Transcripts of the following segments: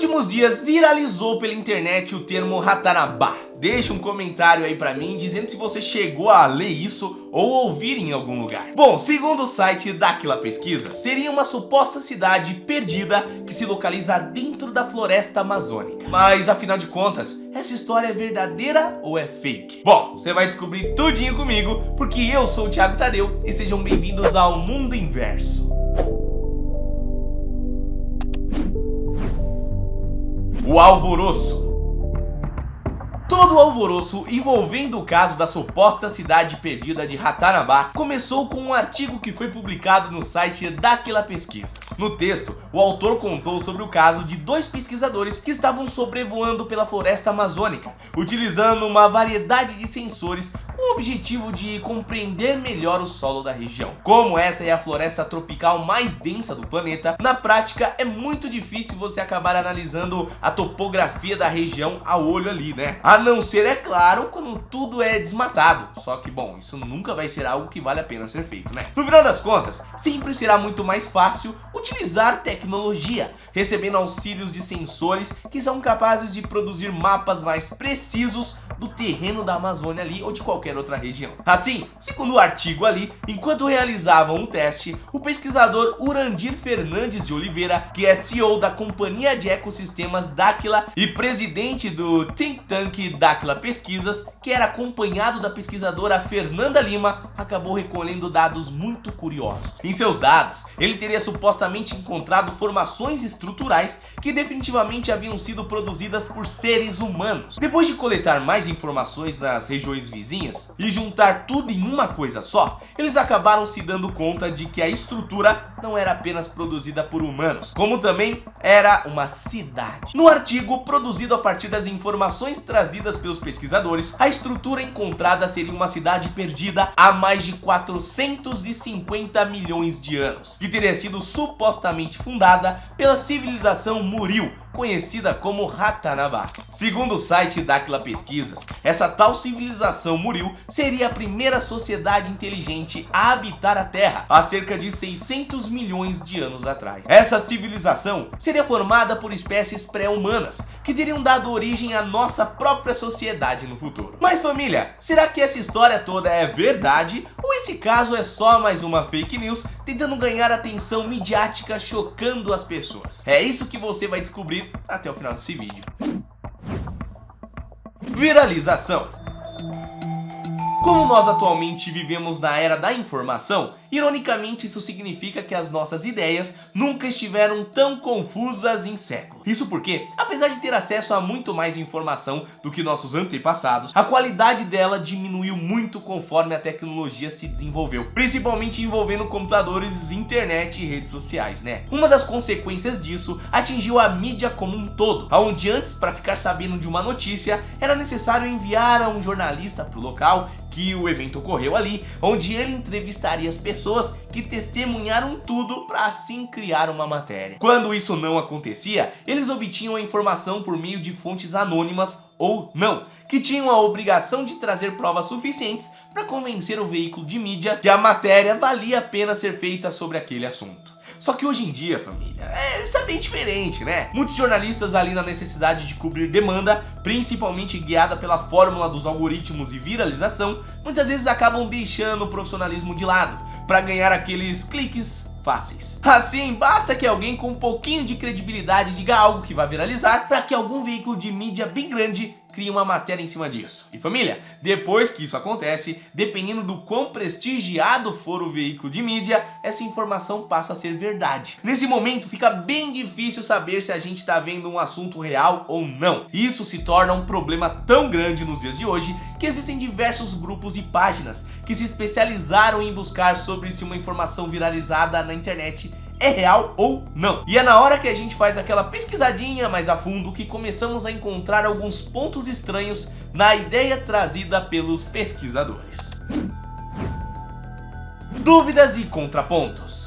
últimos dias viralizou pela internet o termo Ratanabá. Deixa um comentário aí pra mim dizendo se você chegou a ler isso ou ouvir em algum lugar. Bom, segundo o site Daquila Pesquisa, seria uma suposta cidade perdida que se localiza dentro da floresta amazônica. Mas afinal de contas, essa história é verdadeira ou é fake? Bom, você vai descobrir tudinho comigo, porque eu sou o Thiago Tadeu e sejam bem-vindos ao Mundo Inverso. O alvoroço. Todo o alvoroço envolvendo o caso da suposta cidade perdida de Ratanabá começou com um artigo que foi publicado no site Daquila Pesquisas. No texto, o autor contou sobre o caso de dois pesquisadores que estavam sobrevoando pela floresta amazônica, utilizando uma variedade de sensores com o objetivo de compreender melhor o solo da região. Como essa é a floresta tropical mais densa do planeta, na prática é muito difícil você acabar analisando a topografia da região a olho ali, né? A não ser, é claro, quando tudo é desmatado. Só que, bom, isso nunca vai ser algo que vale a pena ser feito, né? No final das contas, sempre será muito mais fácil utilizar tecnologia, recebendo auxílios de sensores que são capazes de produzir mapas mais precisos do terreno da Amazônia ali ou de qualquer outra região. Assim, segundo o artigo ali, enquanto realizavam um teste, o pesquisador Urandir Fernandes de Oliveira, que é CEO da Companhia de Ecossistemas Daquila e presidente do think tank Daquila Pesquisas, que era acompanhado da pesquisadora Fernanda Lima, acabou recolhendo dados muito curiosos. Em seus dados, ele teria supostamente encontrado formações estruturais que definitivamente haviam sido produzidas por seres humanos. Depois de coletar mais informações nas regiões vizinhas e juntar tudo em uma coisa só, eles acabaram se dando conta de que a estrutura não era apenas produzida por humanos, como também era uma cidade. No artigo, produzido a partir das informações trazidas pelos pesquisadores, a estrutura encontrada seria uma cidade perdida há mais de 450 milhões de anos, que teria sido supostamente fundada pela civilização Muril, conhecida como Ratanabá. Segundo o site Daquila Pesquisas, essa tal civilização Muril seria a primeira sociedade inteligente a habitar a Terra há cerca de 600 milhões de anos atrás. Essa civilização seria formada por espécies pré-humanas que teriam dado origem à nossa própria sociedade no futuro. Mas família, será que essa história toda é verdade ou esse caso é só mais uma fake news tentando ganhar atenção midiática chocando as pessoas? É isso que você vai descobrir até o final desse vídeo. Viralização. Como nós atualmente vivemos na era da informação, ironicamente isso significa que as nossas ideias nunca estiveram tão confusas em séculos. Isso porque, apesar de ter acesso a muito mais informação do que nossos antepassados, a qualidade dela diminuiu muito conforme a tecnologia se desenvolveu, principalmente envolvendo computadores, internet e redes sociais, né? Uma das consequências disso atingiu a mídia como um todo, onde antes, para ficar sabendo de uma notícia, era necessário enviar a um jornalista para o local que o evento ocorreu ali, onde ele entrevistaria as pessoas que testemunharam tudo para assim criar uma matéria. Quando isso não acontecia, eles obtinham a informação por meio de fontes anônimas ou não, que tinham a obrigação de trazer provas suficientes para convencer o veículo de mídia que a matéria valia a pena ser feita sobre aquele assunto. Só que hoje em dia, família, isso é bem diferente, né? Muitos jornalistas ali na necessidade de cobrir demanda, principalmente guiada pela fórmula dos algoritmos e viralização, muitas vezes acabam deixando o profissionalismo de lado para ganhar aqueles cliques fáceis. Assim, basta que alguém com um pouquinho de credibilidade diga algo que vai viralizar para que algum veículo de mídia bem grande crie uma matéria em cima disso. E família, depois que isso acontece, dependendo do quão prestigiado for o veículo de mídia, essa informação passa a ser verdade. Nesse momento fica bem difícil saber se a gente está vendo um assunto real ou não. Isso se torna um problema tão grande nos dias de hoje que existem diversos grupos e páginas que se especializaram em buscar sobre se uma informação viralizada na internet é real ou não. E é na hora que a gente faz aquela pesquisadinha mais a fundo que começamos a encontrar alguns pontos estranhos na ideia trazida pelos pesquisadores. Dúvidas e contrapontos.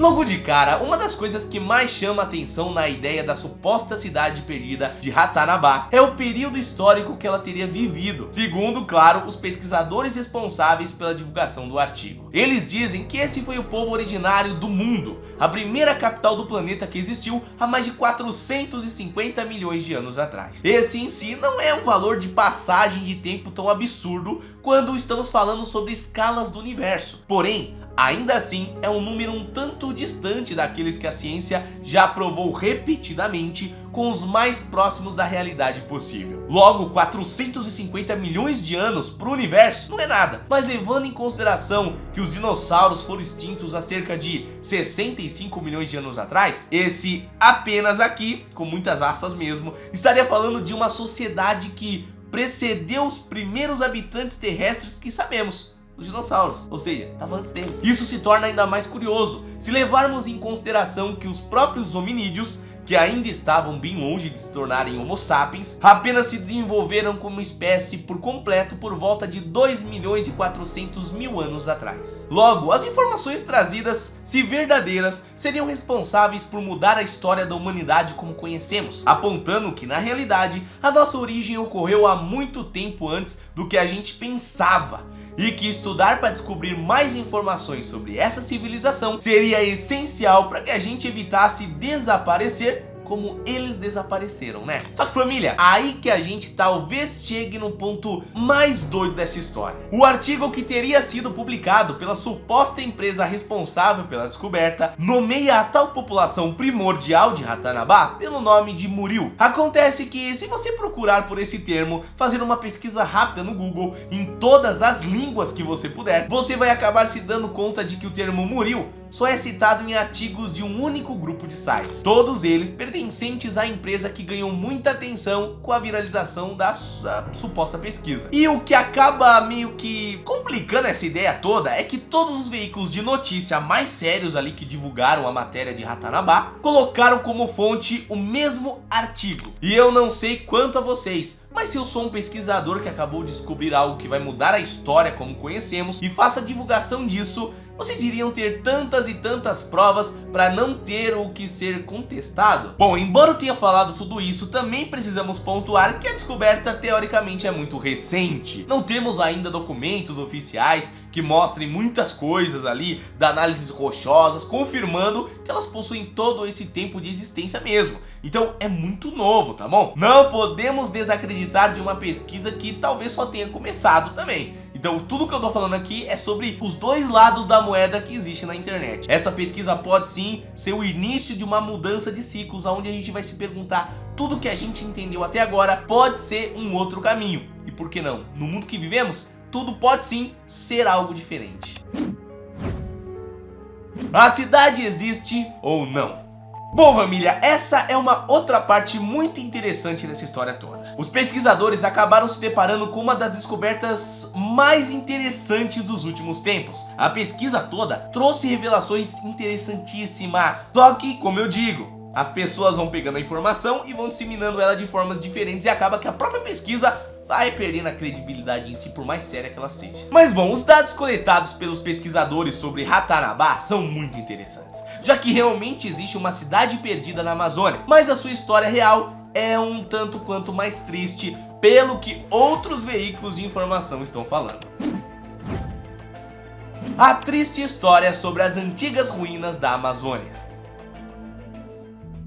Logo de cara, uma das coisas que mais chama atenção na ideia da suposta cidade perdida de Ratanabá é o período histórico que ela teria vivido, segundo, claro, os pesquisadores responsáveis pela divulgação do artigo. Eles dizem que esse foi o povo originário do mundo, a primeira capital do planeta que existiu há mais de 450 milhões de anos atrás. Esse em si não é um valor de passagem de tempo tão absurdo quando estamos falando sobre escalas do universo. Porém, ainda assim é um número um tanto distante daqueles que a ciência já provou repetidamente com os mais próximos da realidade possível. Logo, 450 milhões de anos para o universo não é nada, mas levando em consideração que os dinossauros foram extintos há cerca de 65 milhões de anos atrás, esse apenas aqui, com muitas aspas mesmo, estaria falando de uma sociedade que precedeu os primeiros habitantes terrestres que sabemos, os dinossauros, ou seja, estava antes deles. Isso se torna ainda mais curioso se levarmos em consideração que os próprios hominídeos, que ainda estavam bem longe de se tornarem Homo sapiens, apenas se desenvolveram como espécie por completo por volta de 2 milhões e 400 mil anos atrás. Logo, as informações trazidas, se verdadeiras, seriam responsáveis por mudar a história da humanidade como conhecemos, apontando que, na realidade, a nossa origem ocorreu há muito tempo antes do que a gente pensava, e que estudar para descobrir mais informações sobre essa civilização seria essencial para que a gente evitasse desaparecer como eles desapareceram, né? Só que, família, aí que a gente talvez chegue no ponto mais doido dessa história. O artigo que teria sido publicado pela suposta empresa responsável pela descoberta nomeia a tal população primordial de Ratanabá pelo nome de Muriel. Acontece que, se você procurar por esse termo, fazer uma pesquisa rápida no Google em todas as línguas que você puder, você vai acabar se dando conta de que o termo Muriel só é citado em artigos de um único grupo de sites, todos eles pertencentes à empresa que ganhou muita atenção com a viralização da suposta pesquisa. E o que acaba meio que complicando essa ideia toda é que todos os veículos de notícia mais sérios ali que divulgaram a matéria de Ratanabá colocaram como fonte o mesmo artigo. E eu não sei quanto a vocês, mas se eu sou um pesquisador que acabou de descobrir algo que vai mudar a história como conhecemos e faça divulgação disso, vocês iriam ter tantas e tantas provas para não ter o que ser contestado? Bom, embora eu tenha falado tudo isso, também precisamos pontuar que a descoberta teoricamente é muito recente. Não temos ainda documentos oficiais que mostrem muitas coisas ali da análises rochosas, confirmando que elas possuem todo esse tempo de existência mesmo. Então é muito novo, tá bom? Não podemos desacreditar de uma pesquisa que talvez só tenha começado também. Então tudo que eu tô falando aqui é sobre os dois lados da moeda que existe na internet. Essa pesquisa pode sim ser o início de uma mudança de ciclos, onde a gente vai se perguntar tudo que a gente entendeu até agora pode ser um outro caminho. E por que não? No mundo que vivemos, tudo pode sim ser algo diferente. A cidade existe ou não? Bom, família, essa é uma outra parte muito interessante dessa história toda. Os pesquisadores acabaram se deparando com uma das descobertas mais interessantes dos últimos tempos. A pesquisa toda trouxe revelações interessantíssimas. Só que, como eu digo, as pessoas vão pegando a informação e vão disseminando ela de formas diferentes, e acaba que a própria pesquisa vai perdendo a credibilidade em si, por mais séria que ela seja. Mas bom, os dados coletados pelos pesquisadores sobre Ratanabá são muito interessantes, já que realmente existe uma cidade perdida na Amazônia, mas a sua história real é um tanto quanto mais triste pelo que outros veículos de informação estão falando. A triste história sobre as antigas ruínas da Amazônia.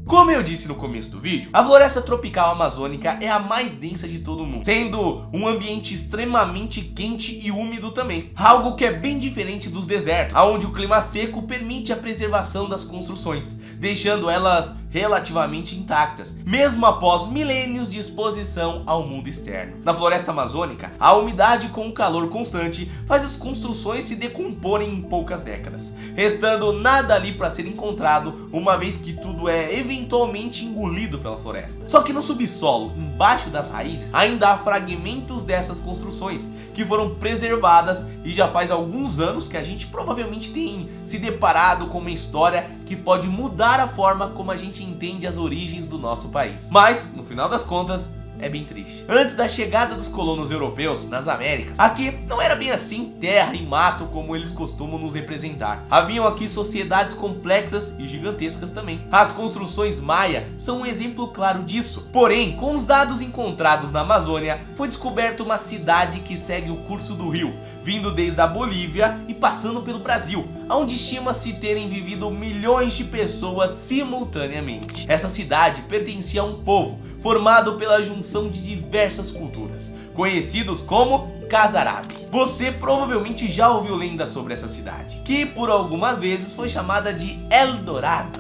Como eu disse no começo do vídeo, a floresta tropical amazônica é a mais densa de todo o mundo, sendo um ambiente extremamente quente e úmido também, algo que é bem diferente dos desertos, onde o clima seco permite a preservação das construções, deixando elas relativamente intactas, mesmo após milênios de exposição ao mundo externo. Na floresta amazônica, a umidade com o calor constante faz as construções se decomporem em poucas décadas, restando nada ali para ser encontrado, uma vez que tudo é eventualmente engolido pela floresta. Só que no subsolo, embaixo das raízes, ainda há fragmentos dessas construções que foram preservadas, e já faz alguns anos que a gente provavelmente tem se deparado com uma história que pode mudar a forma como a gente entende as origens do nosso país. Mas, no final das contas, é bem triste. Antes da chegada dos colonos europeus nas Américas, aqui não era bem assim terra e mato como eles costumam nos representar. Haviam aqui sociedades complexas e gigantescas também. As construções maia são um exemplo claro disso. Porém, com os dados encontrados na Amazônia, foi descoberta uma cidade que segue o curso do rio, vindo desde a Bolívia e passando pelo Brasil, onde estima-se terem vivido milhões de pessoas simultaneamente. Essa cidade pertencia a um povo formado pela junção de diversas culturas, conhecidos como Khazar-Abi. Você provavelmente já ouviu lendas sobre essa cidade, que por algumas vezes foi chamada de El Dorado,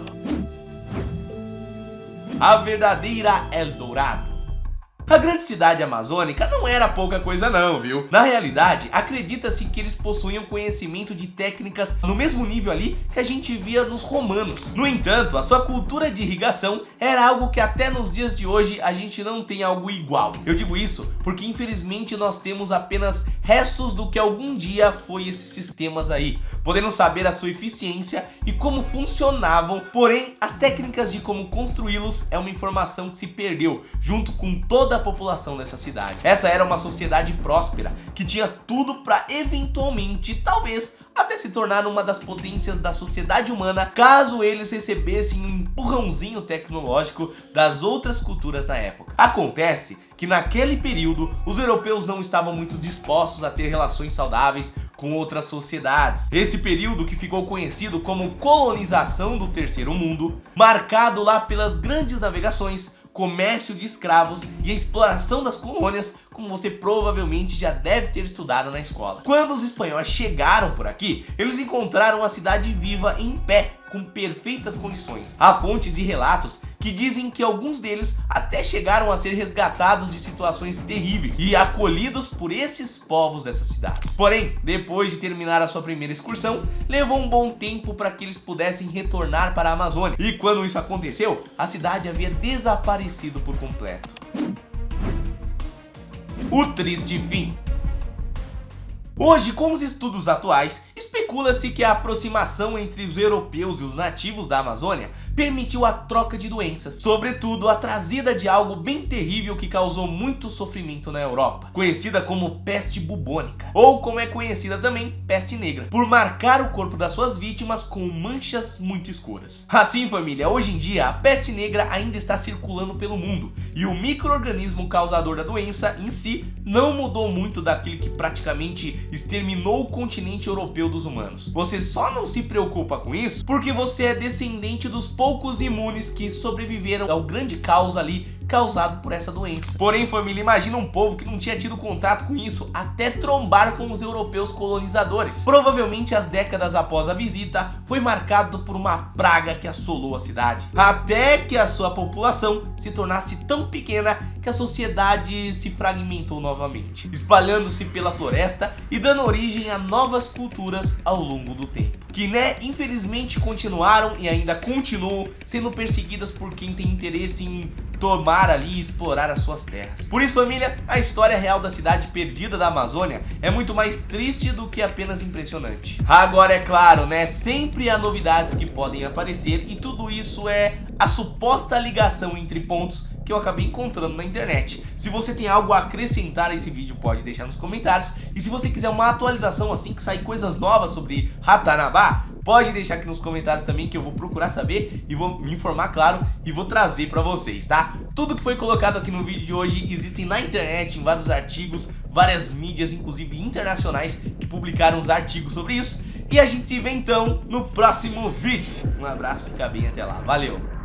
a verdadeira El Dorado. A grande cidade amazônica não era pouca coisa não, viu? Na realidade, acredita-se que eles possuíam conhecimento de técnicas no mesmo nível ali que a gente via nos romanos. No entanto, a sua cultura de irrigação era algo que até nos dias de hoje a gente não tem algo igual. Eu digo isso porque infelizmente nós temos apenas restos do que algum dia foi esses sistemas aí, podendo saber a sua eficiência e como funcionavam, porém as técnicas de como construí-los é uma informação que se perdeu junto com toda a população dessa cidade. Essa era uma sociedade próspera que tinha tudo para eventualmente, talvez, até se tornar uma das potências da sociedade humana, caso eles recebessem um empurrãozinho tecnológico das outras culturas da época. Acontece que naquele período os europeus não estavam muito dispostos a ter relações saudáveis com outras sociedades. Esse período, que ficou conhecido como colonização do terceiro mundo, marcado lá pelas grandes navegações, comércio de escravos e a exploração das colônias, como você provavelmente já deve ter estudado na escola. Quando os espanhóis chegaram por aqui, eles encontraram a cidade viva em pé, com perfeitas condições. Há fontes e relatos que dizem que alguns deles até chegaram a ser resgatados de situações terríveis e acolhidos por esses povos dessas cidades. Porém, depois de terminar a sua primeira excursão, levou um bom tempo para que eles pudessem retornar para a Amazônia. E quando isso aconteceu, a cidade havia desaparecido por completo. O triste fim. Hoje, com os estudos atuais, especula-se que a aproximação entre os europeus e os nativos da Amazônia permitiu a troca de doenças, sobretudo a trazida de algo bem terrível que causou muito sofrimento na Europa, conhecida como peste bubônica, ou como é conhecida também, peste negra, por marcar o corpo das suas vítimas com manchas muito escuras. Assim, família, hoje em dia a peste negra ainda está circulando pelo mundo e o micro-organismo causador da doença em si não mudou muito daquele que praticamente exterminou o continente europeu dos humanos. Você só não se preocupa com isso porque você é descendente dos poucos imunes que sobreviveram ao grande caos ali causado por essa doença. Porém, família, imagina um povo que não tinha tido contato com isso até trombar com os europeus colonizadores. Provavelmente as décadas após a visita foi marcado por uma praga que assolou a cidade, até que a sua população se tornasse tão pequena que a sociedade se fragmentou novamente, espalhando-se pela floresta e dando origem a novas culturas ao longo do tempo, que infelizmente continuaram e ainda continuam sendo perseguidas por quem tem interesse em tomar ali e explorar as suas terras. Por isso, família, a história real da cidade perdida da Amazônia é muito mais triste do que apenas impressionante. Agora, é claro, sempre há novidades que podem aparecer e tudo isso é a suposta ligação entre pontos que eu acabei encontrando na internet. Se você tem algo a acrescentar a esse vídeo, pode deixar nos comentários. E se você quiser uma atualização assim que sair coisas novas sobre Ratanabá, pode deixar aqui nos comentários também, que eu vou procurar saber e vou me informar, claro, e vou trazer pra vocês, tá? Tudo que foi colocado aqui no vídeo de hoje existem na internet, em vários artigos, várias mídias, inclusive internacionais, que publicaram os artigos sobre isso. E a gente se vê então no próximo vídeo. Um abraço, fica bem, até lá, valeu!